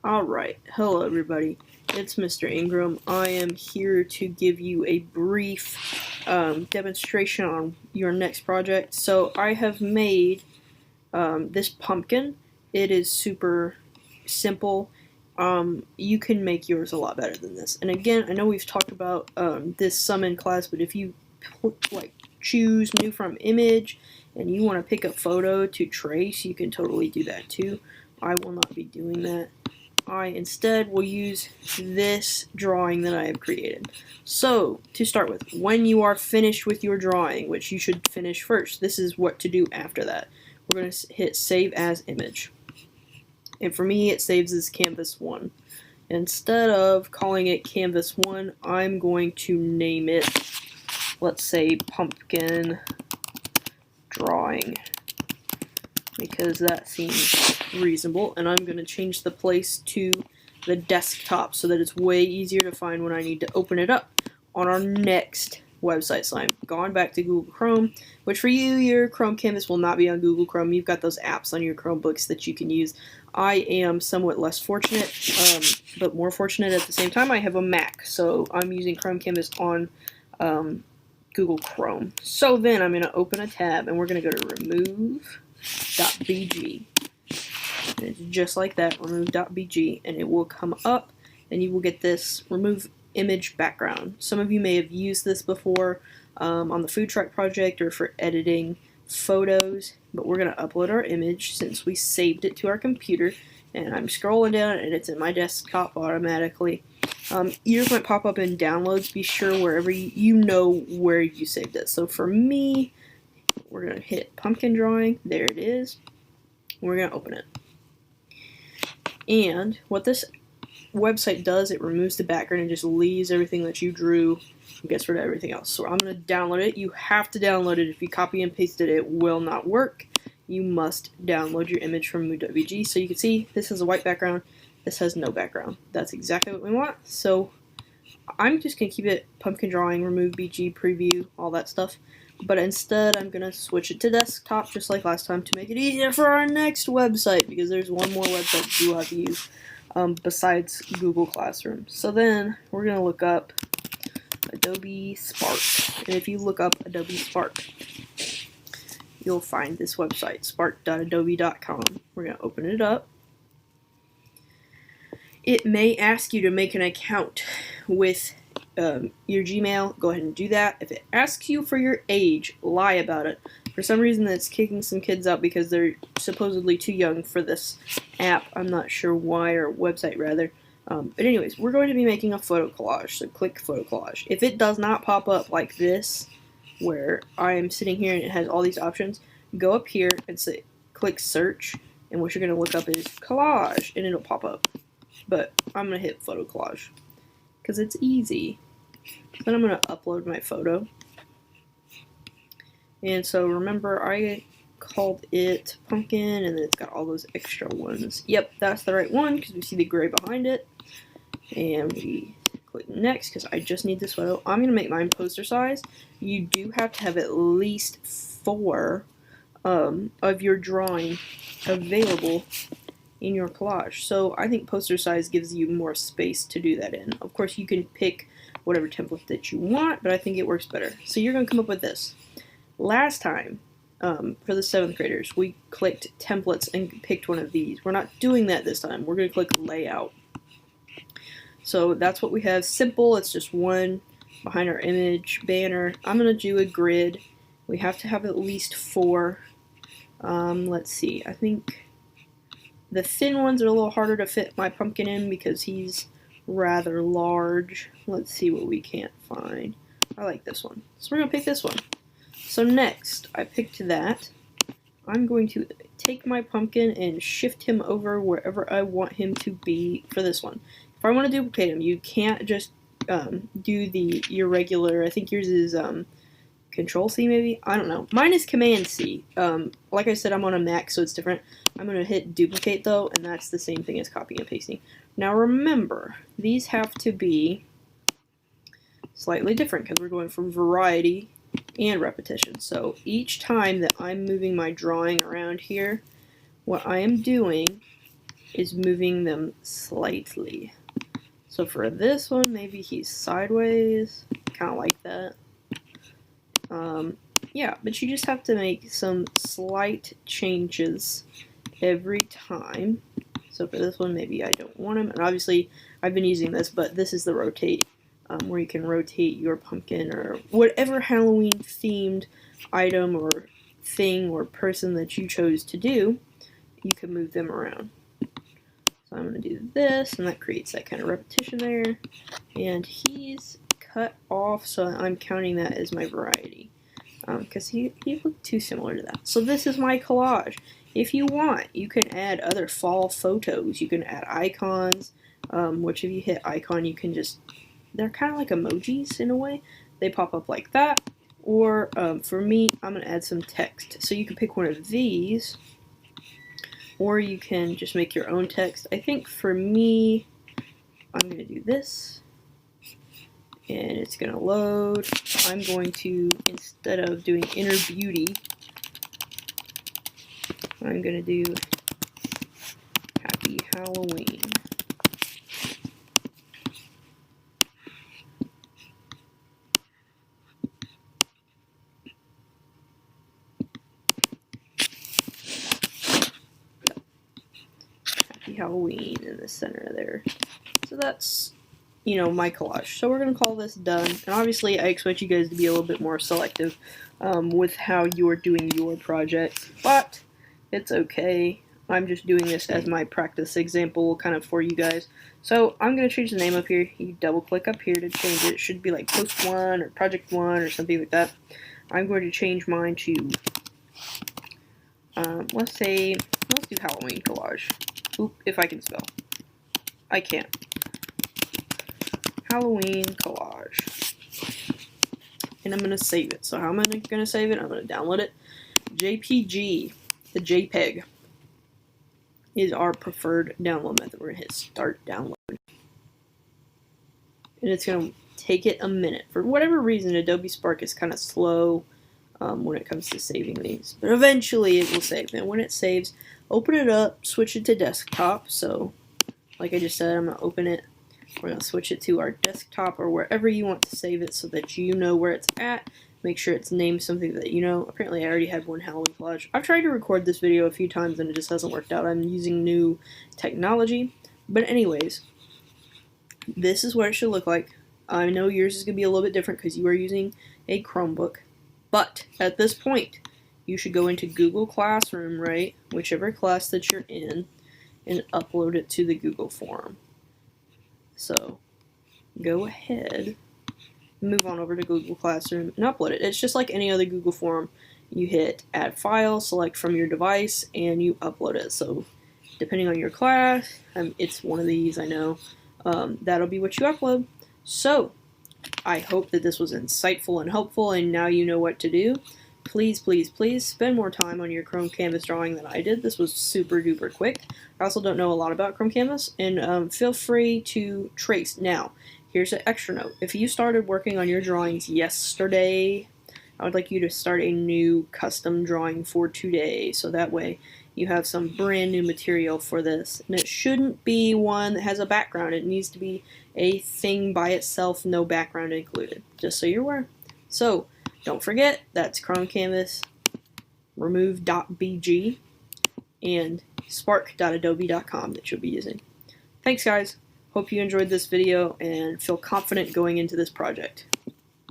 Alright, hello everybody, it's Mr. Ingram. I am here to give you a brief demonstration on your next project. So I have made this pumpkin. It is super simple. You can make yours a lot better than this. And again, I know we've talked about this some in class, but if you choose new from image and you want to pick a photo to trace, you can totally do that too. I will not be doing that. I instead will use this drawing that I have created. So, to start with, when you are finished with your drawing, which you should finish first, this is what to do after that. We're going to hit Save as Image. And for me, it saves as Canvas 1. Instead of calling it Canvas 1, I'm going to name it, let's say, Pumpkin Drawing, because that seems reasonable. And I'm going to change the place to the desktop so that it's way easier to find when I need to open it up on our next website. So I'm gone back to Google Chrome, which for you, your Chrome Canvas will not be on Google Chrome. You've got those apps on your Chromebooks that you can use. I am somewhat less fortunate, but more fortunate at the same time. I have a Mac, so I'm using Chrome Canvas on Google Chrome. So then I'm going to open a tab, and we're going to go to remove.bg. And it's just like that, remove.bg, and it will come up, and you will get this remove image background. Some of you may have used this before on the food truck project or for editing photos, but we're going to upload our image since we saved it to our computer, and I'm scrolling down and it's in my desktop automatically. Yours might pop up in downloads. Be sure wherever you know where you saved it. So for me, we're going to hit pumpkin drawing. There it is. We're going to open it. And what this website does, it removes the background and just leaves everything that you drew and gets rid of everything else. So I'm going to download it. You have to download it. If you copy and paste it, it will not work. You must download your image from remove.bg. So you can see this has a white background. This has no background. That's exactly what we want. So I'm just going to keep it pumpkin drawing, remove BG, preview, all that stuff. But instead, I'm going to switch it to desktop just like last time to make it easier for our next website, because there's one more website you have to use besides Google Classroom. So then we're going to look up Adobe Spark. And if you look up Adobe Spark, you'll find this website, spark.adobe.com. We're going to open it up. It may ask you to make an account with your Gmail. Go ahead and do that. If it asks you for your age, lie about it. For some reason, that's kicking some kids out because they're supposedly too young for this app. I'm not sure why, or website rather. But anyways, we're going to be making a photo collage, so click photo collage. If it does not pop up like this, where I am sitting here and it has all these options, go up here and click search, and what you're going to look up is collage, and it'll pop up. But I'm going to hit photo collage because it's easy. Then I'm going to upload my photo. And so remember, I called it pumpkin, and then it's got all those extra ones. Yep, that's the right one because we see the gray behind it. And we click next because I just need this photo. I'm going to make mine poster size. You do have to have at least 4 of your drawing available in your collage. So I think poster size gives you more space to do that in. Of course, you can pick whatever template that you want, but I think it works better. So you're going to come up with this. Last time, for the 7th graders, we clicked templates and picked one of these. We're not doing that this time. We're going to click layout. So that's what we have. Simple. It's just one behind our image banner. I'm going to do a grid. We have to have at least 4. Let's see. I think the thin ones are a little harder to fit my pumpkin in because he's rather large. Let's see what we can't find. I like this one. So we're going to pick this one. So next, I picked that. I'm going to take my pumpkin and shift him over wherever I want him to be for this one. If I want to duplicate him, you can't just do your regular, I think yours is Control C maybe? I don't know. Mine is Command C. Like I said, I'm on a Mac, so it's different. I'm going to hit duplicate though, and that's the same thing as copying and pasting. Now remember, these have to be slightly different because we're going from variety and repetition. So each time that I'm moving my drawing around here, what I am doing is moving them slightly. So for this one, maybe he's sideways, kind of like that. Yeah, but you just have to make some slight changes every time. So for this one, maybe I don't want him. And obviously, I've been using this, but this is the rotate, where you can rotate your pumpkin or whatever Halloween themed item or thing or person that you chose to do. You can move them around. So I'm going to do this, and that creates that kind of repetition there. And he's cut off, so I'm counting that as my variety. Because he looked too similar to that. So this is my collage. If you want, you can add other fall photos. You can add icons, which if you hit icon, you can just, they're kind of like emojis in a way. They pop up like that. Or for me, I'm going to add some text. So you can pick one of these, or you can just make your own text. I think for me, I'm going to do this. And it's going to load. I'm going to, instead of doing inner beauty, I'm going to do happy Halloween. Happy Halloween in the center there. So that's, you know, my collage. So we're going to call this done. And obviously I expect you guys to be a little bit more selective with how you're doing your projects, but it's okay. I'm just doing this as my practice example kind of for you guys. So I'm going to change the name up here. You double click up here to change it. It should be like post 1 or project 1 or something like that. I'm going to change mine to, let's do Halloween collage. Oop, if I can spell. I can't. Halloween collage. And I'm going to save it. So how am I going to save it? I'm going to download it. JPG, the JPEG, is our preferred download method. We're going to hit start download. And it's going to take it a minute. For whatever reason, Adobe Spark is kind of slow when it comes to saving these. But eventually it will save. And when it saves, open it up, switch it to desktop. So, like I just said, I'm going to open it. We're going to switch it to our desktop or wherever you want to save it so that you know where it's at. Make sure it's named something that you know. Apparently I already had one Halloween collage. I've tried to record this video a few times and it just hasn't worked out. I'm using new technology. But anyways, this is what it should look like. I know yours is going to be a little bit different because you are using a Chromebook. But at this point, you should go into Google Classroom, right? Whichever class that you're in, and upload it to the Google form. So go ahead, move on over to Google Classroom and upload it. It's just like any other Google form. You hit add file, select from your device, and you upload it. So depending on your class, it's one of these, I know, that'll be what you upload. So I hope that this was insightful and helpful and now you know what to do. Please, please, please spend more time on your Chrome Canvas drawing than I did. This was super duper quick. I also don't know a lot about Chrome Canvas, and feel free to trace. Now, here's an extra note. If you started working on your drawings yesterday, I would like you to start a new custom drawing for today, so that way you have some brand new material for this. And it shouldn't be one that has a background. It needs to be a thing by itself, no background included, just so you're aware. So, don't forget, that's Chrome Canvas, remove.bg, and spark.adobe.com that you'll be using. Thanks, guys. Hope you enjoyed this video and feel confident going into this project.